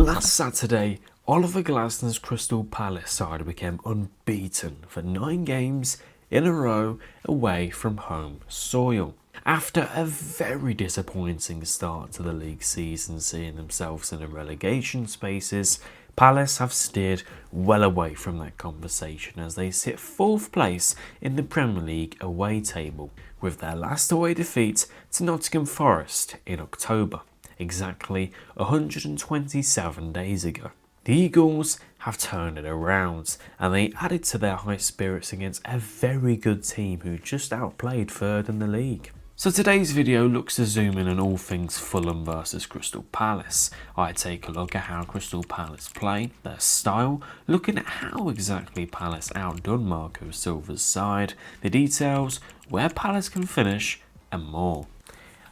Last Saturday, Oliver Glasner's Crystal Palace side became unbeaten for 9 games in a row away from home soil. After a very disappointing start to the league season, seeing themselves in the relegation spaces, Palace have steered well away from that conversation as they sit 4th place in the Premier League away table, with their last away defeat to Nottingham Forest in October, exactly 127 days ago. The Eagles have turned it around and they added to their high spirits against a very good team who just outplayed 3rd in the league. So today's video looks to zoom in on all things Fulham versus Crystal Palace. I take a look at how Crystal Palace play, their style, looking at how exactly Palace outdone Marco Silva's side, the details, where Palace can finish, and more.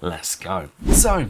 Let's go. So,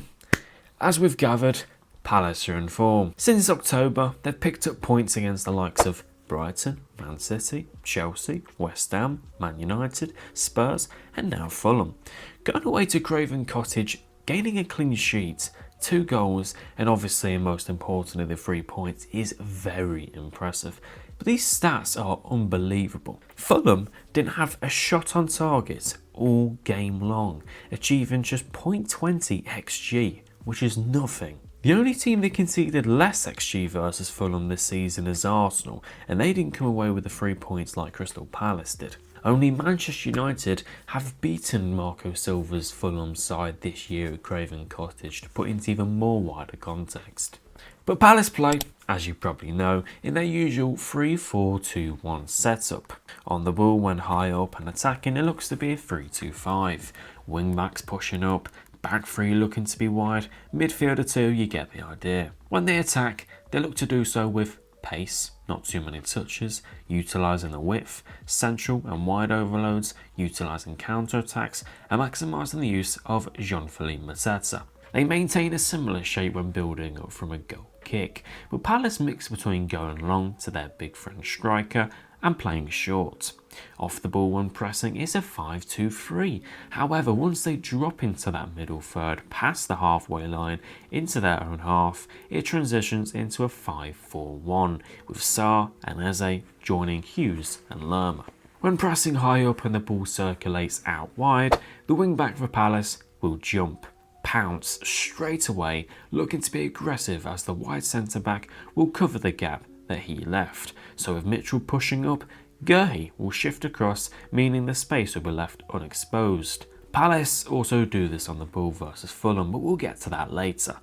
as we've gathered, Palace are in form. Since October, they've picked up points against the likes of Brighton, Man City, Chelsea, West Ham, Man United, Spurs and now Fulham. Going away to Craven Cottage, gaining a clean sheet, 2 goals and obviously and most importantly the 3 points is very impressive. But these stats are unbelievable. Fulham didn't have a shot on target all game long, achieving just 0.20 XG, which is nothing. The only team that conceded less XG versus Fulham this season is Arsenal, and they didn't come away with the 3 points like Crystal Palace did. Only Manchester United have beaten Marco Silva's Fulham side this year at Craven Cottage, to put into even more wider context. But Palace play, as you probably know, in their usual 3-4-2-1 setup. On the ball when high up and attacking, it looks to be a 3-2-5. Wing backs pushing up, back 3 looking to be wide, midfielder 2, you get the idea. When they attack, they look to do so with pace, not too many touches, utilising the width, central and wide overloads, utilising counter-attacks and maximising the use of jean-philippe mateta. They maintain a similar shape when building up from a goal kick, but Palace mix between going long to their big French striker and playing short. Off the ball when pressing is a 5-2-3. However, once they drop into that middle third past the halfway line into their own half, it transitions into a 5-4-1 with Sarr and Eze joining Hughes and Lerma. When pressing high up and the ball circulates out wide, the wing back for Palace will jump, pounce straight away, looking to be aggressive as the wide centre back will cover the gap that he left. So with Mitchell pushing up, Guehi will shift across, meaning the space will be left unexposed. Palace also do this on the ball versus Fulham, but we'll get to that later.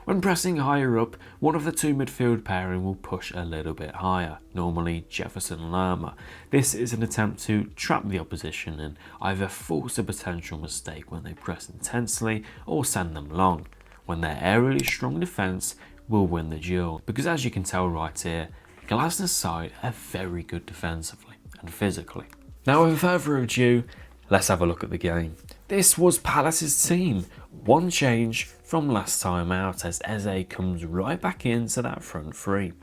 When pressing higher up, one of the 2 midfield pairing will push a little bit higher, normally Jefferson Lerma. This is an attempt to trap the opposition and either force a potential mistake when they press intensely or send them long, when their aerially strong defence will win the duel. Because as you can tell right here, Glasner's side are very good defensively and physically. Now without further ado, let's have a look at the game. This was Palace's team. One change from last time out as Eze comes right back into that front 3.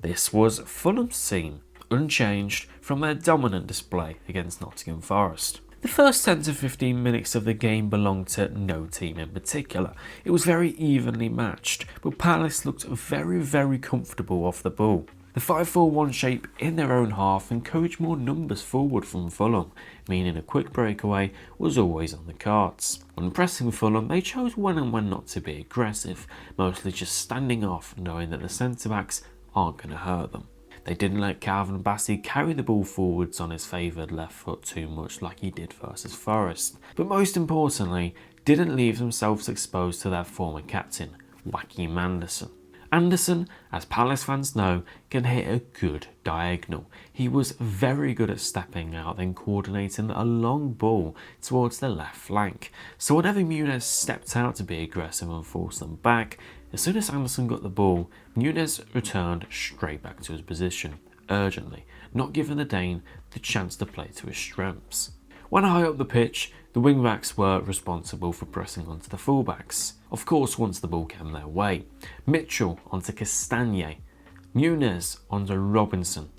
This was Fulham's team, unchanged from their dominant display against Nottingham Forest. The first 10 to 15 minutes of the game belonged to no team in particular. It was very evenly matched, but Palace looked very comfortable off the ball. The 5-4-1 shape in their own half encouraged more numbers forward from Fulham, meaning a quick breakaway was always on the cards. When pressing Fulham, they chose when and when not to be aggressive, mostly just standing off, knowing that the centre-backs aren't going to hurt them. They didn't let Calvin Bassey carry the ball forwards on his favoured left foot too much like he did versus Forest, but most importantly, didn't leave themselves exposed to their former captain, Joachim Andersen. Andersen, as Palace fans know, can hit a good diagonal. He was very good at stepping out then coordinating a long ball towards the left flank. So whenever Muniz stepped out to be aggressive and force them back, as soon as Andersen got the ball, Muniz returned straight back to his position, urgently, not giving the Dane the chance to play to his strengths. When high up the pitch, the wing-backs were responsible for pressing onto the full-backs. Of course, once the ball came their way. Mitchell onto Castagne, Muniz onto Robinson.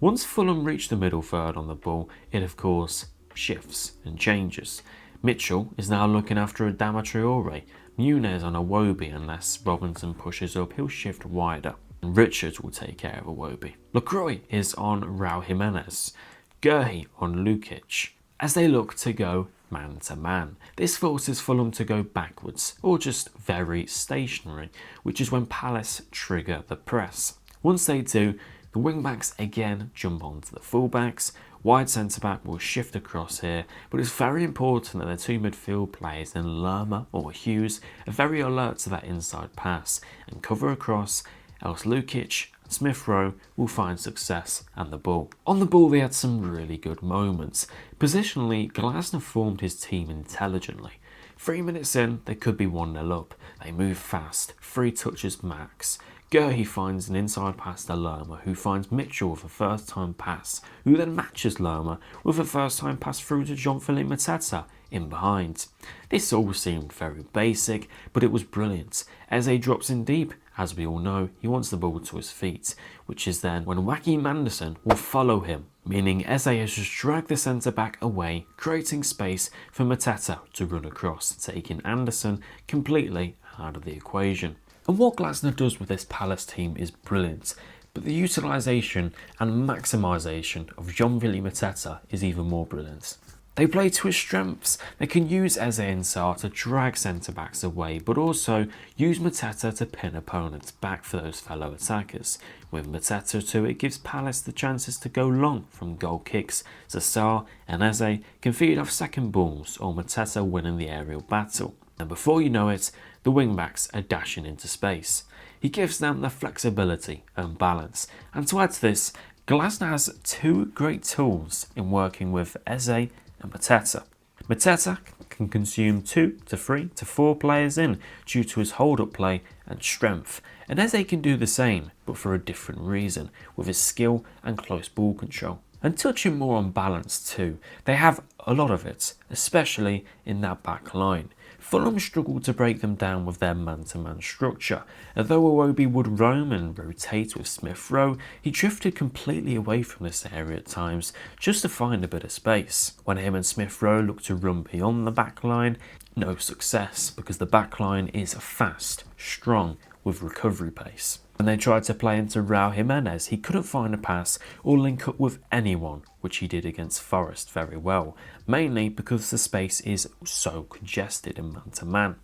Once Fulham reached the middle third on the ball, it of course shifts and changes. Mitchell is now looking after Adama Traore, Muniz on Iwobi, unless Robinson pushes up, he'll shift wider. And Richards will take care of Iwobi. LaCroix is on Raul Jimenez. Guehi on Lukic, as they look to go man to man. This forces Fulham to go backwards, or just very stationary, which is when Palace trigger the press. Once they do, the wing-backs again jump onto the full-backs. Wide centre-back will shift across here, but it's very important that the two midfield players in Lerma or Hughes are very alert to that inside pass and cover across, else Lukic and Smith Rowe will find success and the ball. On the ball they had some really good moments. Positionally, Glasner formed his team intelligently. 3 minutes in, they could be 1-0 up. They move fast, 3 touches max. Guehi finds an inside pass to Lerma, who finds Mitchell with a first-time pass, who then matches Lerma with a first-time pass through to jean-philippe Mateta in behind. This all seemed very basic, but it was brilliant. Eze drops in deep. As we all know, he wants the ball to his feet, which is then when Joachim Andersen will follow him, meaning Eze has just dragged the centre-back away, creating space for Mateta to run across, taking Andersen completely out of the equation. And what Glasner does with this Palace team is brilliant, but the utilisation and maximisation of jean-philippe Mateta is even more brilliant. They play to his strengths. They can use Eze and Sarr to drag centre-backs away, but also use Mateta to pin opponents back for those fellow attackers. With Mateta too, it gives Palace the chances to go long from goal kicks, so Sarr and Eze can feed off second balls or Mateta winning the aerial battle. And before you know it, the wing-backs are dashing into space. He gives them the flexibility and balance. And to add to this, Glasner has 2 great tools in working with Eze and Mateta. Mateta can consume 2 to 3 to 4 players in due to his hold-up play and strength, and Eze can do the same, but for a different reason, with his skill and close ball control. And touching more on balance too, they have a lot of it, especially in that back line. Fulham struggled to break them down with their man-to-man structure. Although Iwobi would roam and rotate with Smith Rowe, he drifted completely away from this area at times just to find a bit of space. When him and Smith Rowe looked to run beyond the back line, no success because the back line is fast, strong, with recovery pace. When they tried to play into Raul Jimenez, he couldn't find a pass or link up with anyone, which he did against Forest very well, mainly because the space is so congested in man-to-man.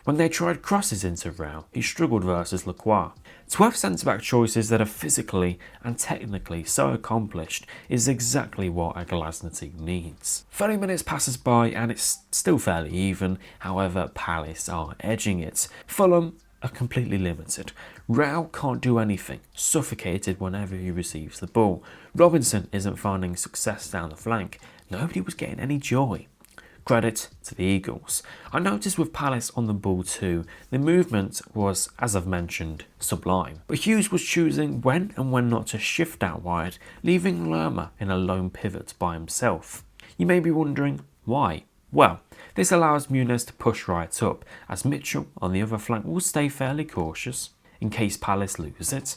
When they tried crosses into Raul, he struggled versus Lacroix. To have centre-back choices that are physically and technically so accomplished is exactly what a Glasner team needs. 30 minutes passes by and it's still fairly even, however Palace are edging it. Fulham are completely limited. Raul can't do anything, suffocated whenever he receives the ball. Robinson isn't finding success down the flank. Nobody was getting any joy. Credit to the Eagles. I noticed with Palace on the ball too, the movement was, as I've mentioned, sublime. But Hughes was choosing when and when not to shift out wide, leaving Lerma in a lone pivot by himself. You may be wondering, why? Well, this allows Muniz to push right up, as Mitchell on the other flank will stay fairly cautious in case Palace lose it.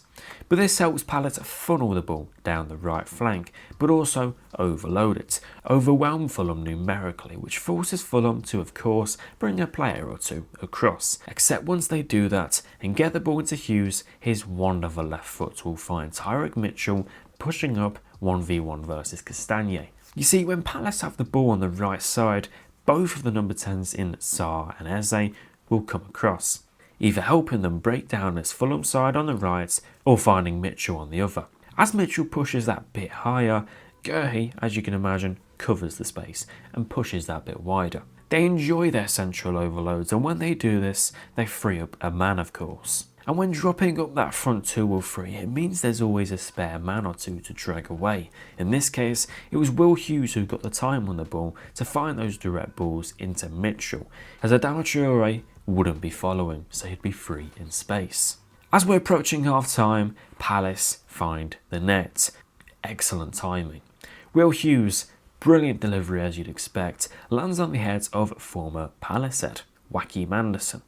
But this helps Palace funnel the ball down the right flank, but also overload it, overwhelm Fulham numerically, which forces Fulham to, of course, bring a player or two across. Except once they do that and get the ball into Hughes, his wonderful left foot will find Tyrick Mitchell pushing up 1v1 versus Castagne. You see, when Palace have the ball on the right side, both of the number 10s in Sarr and Eze will come across, either helping them break down this Fulham side on the right or finding Mitchell on the other. As Mitchell pushes that bit higher, Guehi, as you can imagine, covers the space and pushes that bit wider. They enjoy their central overloads, and when they do this, they free up a man, of course. And when dropping up that front 2 or 3, it means there's always a spare man or two to drag away. In this case, it was Will Hughes who got the time on the ball to find those direct balls into Mitchell, as Adama Traore wouldn't be following, so he'd be free in space. As we're approaching half time, Palace find the net. Excellent timing. Will Hughes, brilliant delivery as you'd expect, lands on the head of former Palace head, Joachim Andersen.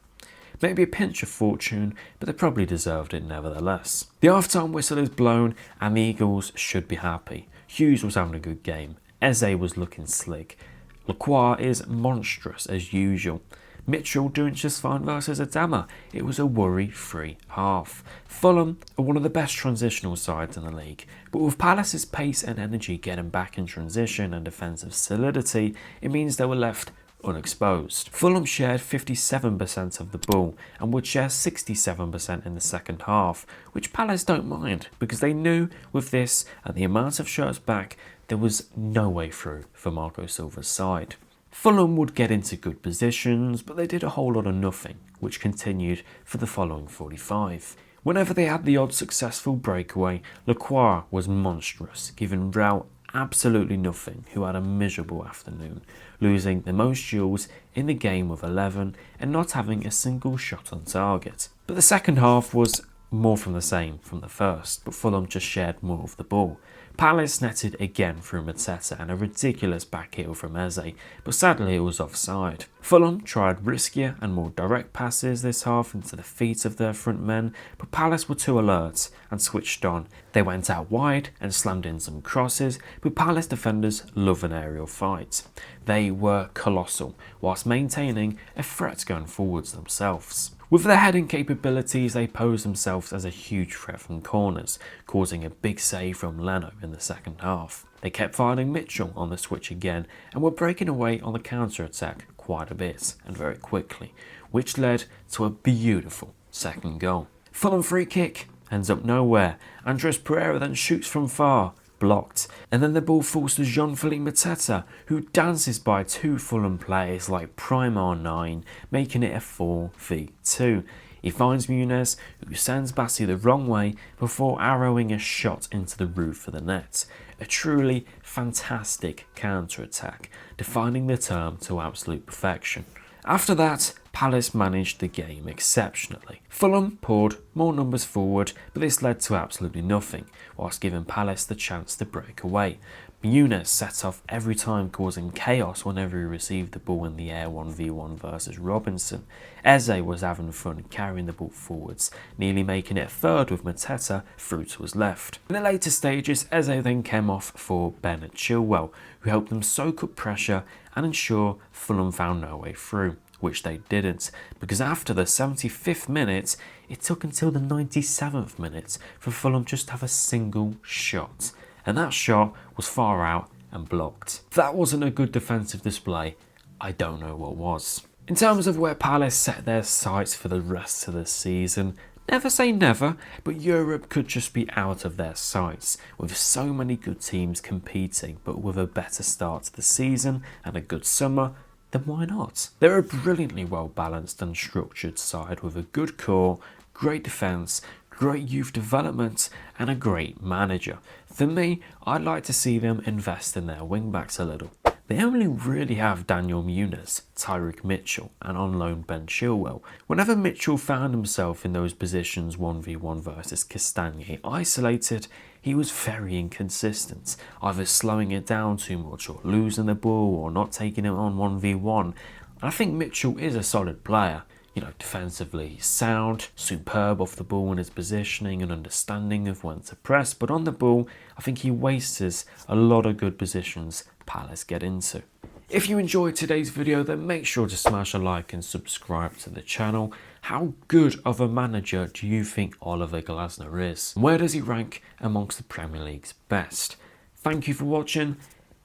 Maybe a pinch of fortune, but they probably deserved it nevertheless. The half-time whistle is blown and the Eagles should be happy. Hughes was having a good game. Eze was looking slick. Lacroix is monstrous as usual. Mitchell doing just fine versus Adama. It was a worry-free half. Fulham are one of the best transitional sides in the league, but with Palace's pace and energy getting back in transition and defensive solidity, it means they were left unexposed. Fulham shared 57% of the ball and would share 67% in the second half, which Palace don't mind because they knew with this and the amount of shots back, there was no way through for Marco Silva's side. Fulham would get into good positions, but they did a whole lot of nothing, which continued for the following 45. Whenever they had the odd successful breakaway, Lacroix was monstrous, giving Rao absolutely nothing, who had a miserable afternoon, losing the most duels in the game with 11 and not having a single shot on target. But the second half was more from the same from the first, but Fulham just shared more of the ball. Palace netted again through Mateta and a ridiculous back heel from Eze, but sadly it was offside. Fulham tried riskier and more direct passes this half into the feet of their front men, but Palace were too alert and switched on. They went out wide and slammed in some crosses, but Palace defenders love an aerial fight. They were colossal, whilst maintaining a threat going forwards themselves. With their heading capabilities, they posed themselves as a huge threat from corners, causing a big save from Leno in the second half. They kept finding Mitchell on the switch again and were breaking away on the counter-attack quite a bit and very quickly, which led to a beautiful second goal. Fulham free kick ends up nowhere. Andres Pereira then shoots from far, blocked, and then the ball falls to Jean-Philippe Mateta, who dances by two Fulham players like prime R9, making it a 4v2. He finds Muniz, who sends Bassi the wrong way before arrowing a shot into the roof of the net. A truly fantastic counter-attack, defining the term to absolute perfection. After that, Palace managed the game exceptionally. Fulham poured more numbers forward, but this led to absolutely nothing, whilst giving Palace the chance to break away. Muniz set off every time, causing chaos whenever he received the ball in the air 1v1 versus Robinson. Eze was having fun carrying the ball forwards, nearly making it a third with Mateta through to his left. In the later stages, Eze then came off for Bennett Chilwell, who helped them soak up pressure and ensure Fulham found no way through, which they didn't, because after the 75th minute, it took until the 97th minute for Fulham just to have a single shot. And that shot was far out and blocked. If that wasn't a good defensive display, I don't know what was. In terms of where Palace set their sights for the rest of the season, never say never, but Europe could just be out of their sights, with so many good teams competing, but with a better start to the season and a good summer, then why not? They're a brilliantly well balanced and structured side with a good core, great defence, great youth development and a great manager. For me, I'd like to see them invest in their wing-backs a little. They only really have Daniel Muniz, Tyrick Mitchell and on loan Ben Chilwell. Whenever Mitchell found himself in those positions 1v1 versus Castagne isolated, he was very inconsistent, either slowing it down too much or losing the ball or not taking it on 1v1. I think Mitchell is a solid player. You know, defensively he's sound, superb off the ball in his positioning and understanding of when to press, but on the ball I think he wastes a lot of good positions Palace get into. If you enjoyed today's video, then make sure to smash a like and subscribe to the channel. How good of a manager do you think Oliver Glasner is? Where does he rank amongst the Premier League's best? Thank you for watching,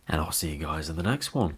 and I'll see you guys in the next one.